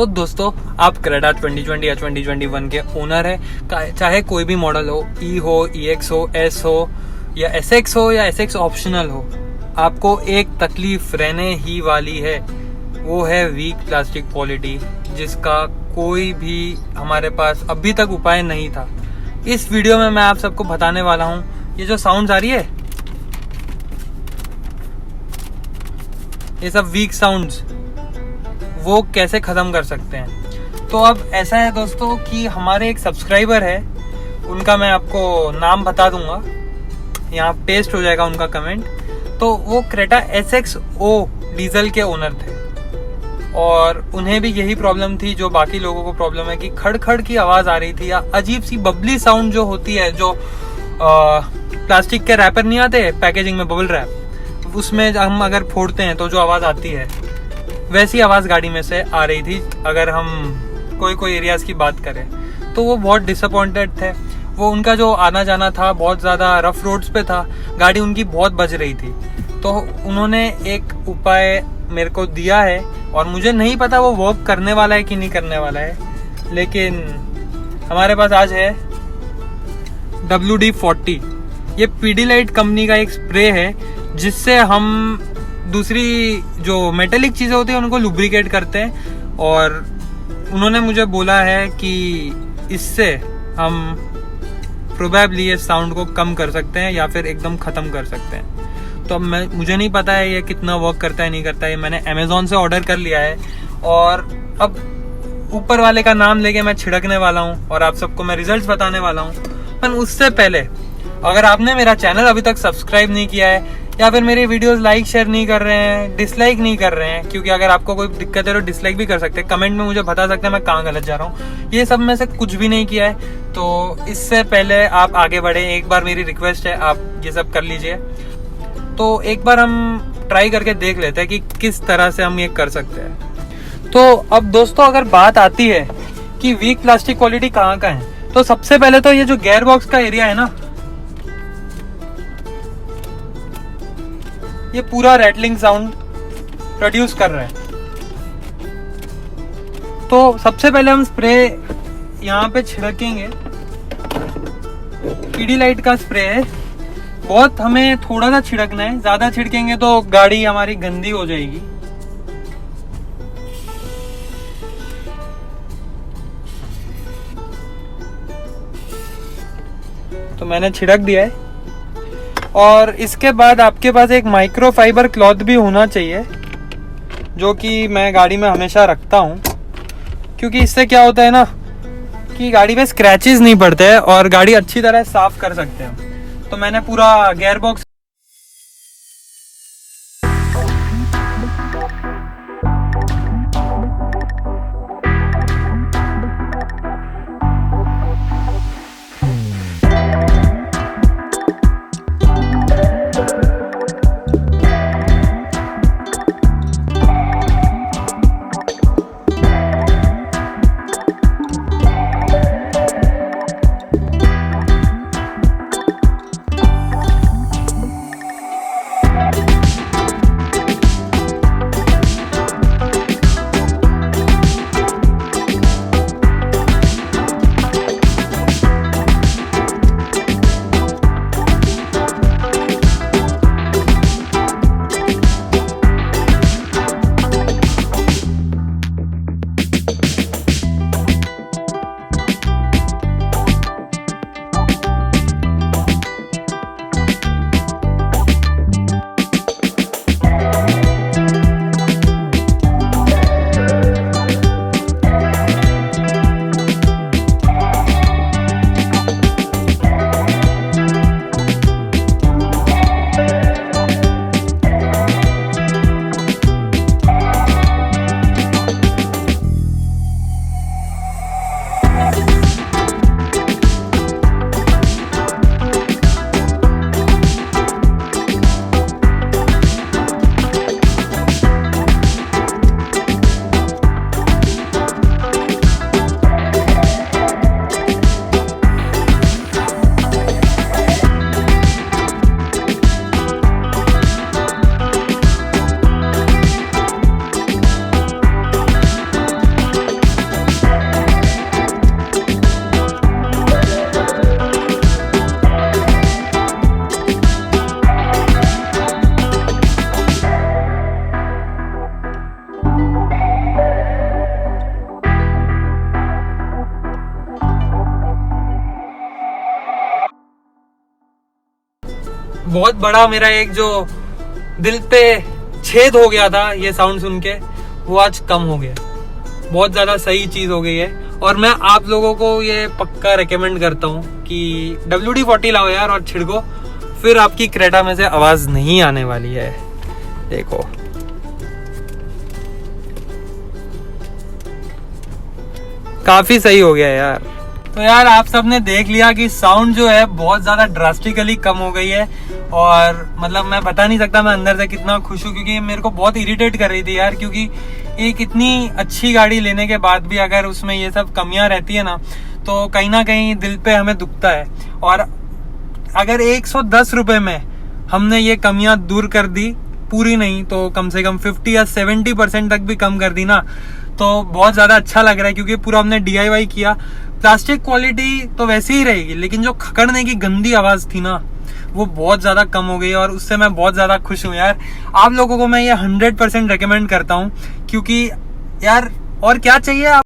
तो दोस्तों, आप क्रेटा 2020 या 2021 के ओनर है, चाहे कोई भी मॉडल हो, ई हो, EX हो, S हो या SX हो या SX ऑप्शनल हो, आपको एक तकलीफ रहने ही वाली है, वो है वीक प्लास्टिक क्वालिटी, जिसका कोई भी हमारे पास अभी तक उपाय नहीं था। इस वीडियो में मैं आप सबको बताने वाला हूँ, ये जो साउंड्स आ रही है, ये सब वीक साउंड्स, वो कैसे ख़त्म कर सकते हैं। तो अब ऐसा है दोस्तों कि हमारे एक सब्सक्राइबर है, उनका मैं आपको नाम बता दूंगा, यहाँ पेस्ट हो जाएगा उनका कमेंट। तो वो क्रेटा SXO डीजल के ओनर थे और उन्हें भी यही प्रॉब्लम थी जो बाकी लोगों को प्रॉब्लम है कि खड़ खड़ की आवाज़ आ रही थी या अजीब सी बबली साउंड जो होती है, जो प्लास्टिक के रैपर नहीं आते पैकेजिंग में, बबल रैप, उसमें हम अगर फोड़ते हैं तो जो आवाज़ आती है, वैसी आवाज़ गाड़ी में से आ रही थी अगर हम कोई एरियाज़ की बात करें। तो वो बहुत डिसअपॉइंटेड थे। वो उनका जो आना जाना था बहुत ज़्यादा रफ रोड्स पे था, गाड़ी उनकी बहुत बज रही थी। तो उन्होंने एक उपाय मेरे को दिया है और मुझे नहीं पता वो वर्क करने वाला है कि नहीं करने वाला है, लेकिन हमारे पास आज है WD-40। ये पीडीलाइट कंपनी का एक स्प्रे है जिससे हम दूसरी जो मेटेलिक चीज़ें होती हैं उनको लुब्रिकेट करते हैं, और उन्होंने मुझे बोला है कि इससे हम प्रोबेबली ये साउंड को कम कर सकते हैं या फिर एकदम ख़त्म कर सकते हैं। तो अब मुझे नहीं पता है ये कितना वर्क करता है नहीं करता है। ये मैंने अमेज़ॉन से ऑर्डर कर लिया है और अब ऊपर वाले का नाम लेके मैं छिड़कने वाला हूँ और आप सबको मैं रिजल्ट्स बताने वाला हूँ। पर उससे पहले अगर आपने मेरा चैनल अभी तक सब्सक्राइब नहीं किया है या फिर मेरी वीडियोस लाइक शेयर नहीं कर रहे हैं, डिसलाइक नहीं कर रहे हैं, क्योंकि अगर आपको कोई दिक्कत है तो डिसलाइक भी कर सकते हैं, कमेंट में मुझे बता सकते हैं मैं कहाँ गलत जा रहा हूँ। ये सब में से कुछ भी नहीं किया है, तो इससे पहले आप आगे बढ़े, एक बार मेरी रिक्वेस्ट है आप ये सब कर लीजिए। तो एक बार हम ट्राई करके देख लेते हैं कि किस तरह से हम ये कर सकते हैं। तो अब दोस्तों, अगर बात आती है कि वीक प्लास्टिक क्वालिटी कहाँ का है, तो सबसे पहले तो ये जो गेयर बॉक्स का एरिया है ना, ये पूरा रैटलिंग साउंड प्रोड्यूस कर रहा है। तो सबसे पहले हम स्प्रे यहाँ पे छिड़केंगे। पीडीलाइट का स्प्रे है, बहुत हमें थोड़ा सा छिड़कना है, ज्यादा छिड़केंगे तो गाड़ी हमारी गंदी हो जाएगी। तो मैंने छिड़क दिया है और इसके बाद आपके पास एक माइक्रोफाइबर क्लॉथ भी होना चाहिए, जो कि मैं गाड़ी में हमेशा रखता हूँ, क्योंकि इससे क्या होता है ना कि गाड़ी में स्क्रैचेस नहीं पड़ते हैं और गाड़ी अच्छी तरह साफ कर सकते हैं। तो मैंने पूरा गेयर बॉक्स बहुत बड़ा मेरा एक जो दिल पे छेद हो गया था ये साउंड सुन के, वो आज कम हो गया। बहुत ज्यादा सही चीज हो गई है और मैं आप लोगों को ये पक्का रेकमेंड करता हूँ कि WD-40 लाओ यार और छिड़को, फिर आपकी क्रेटा में से आवाज नहीं आने वाली है। देखो काफी सही हो गया यार। तो यार आप सबने देख लिया कि साउंड जो है बहुत ज्यादा ड्रास्टिकली कम हो गई है और मतलब मैं बता नहीं सकता मैं अंदर से कितना खुश हूँ, क्योंकि मेरे को बहुत इरिटेट कर रही थी यार, क्योंकि एक इतनी अच्छी गाड़ी लेने के बाद भी अगर उसमें ये सब कमियां रहती है ना तो कहीं ना कहीं दिल पे हमें दुखता है। और अगर 110 रुपए में हमने ये कमियां दूर कर दी, पूरी नहीं तो कम से कम 50 या 70% तक भी कम कर दी ना, तो बहुत ज्यादा अच्छा लग रहा है, क्योंकि पूरा हमने DIY किया। प्लास्टिक क्वालिटी तो वैसे ही रहेगी, लेकिन जो खकड़ने की गंदी आवाज थी ना वो बहुत ज्यादा कम हो गई और उससे मैं बहुत ज्यादा खुश हूँ यार। आप लोगों को मैं ये 100% रेकमेंड करता हूँ, क्योंकि यार और क्या चाहिए आप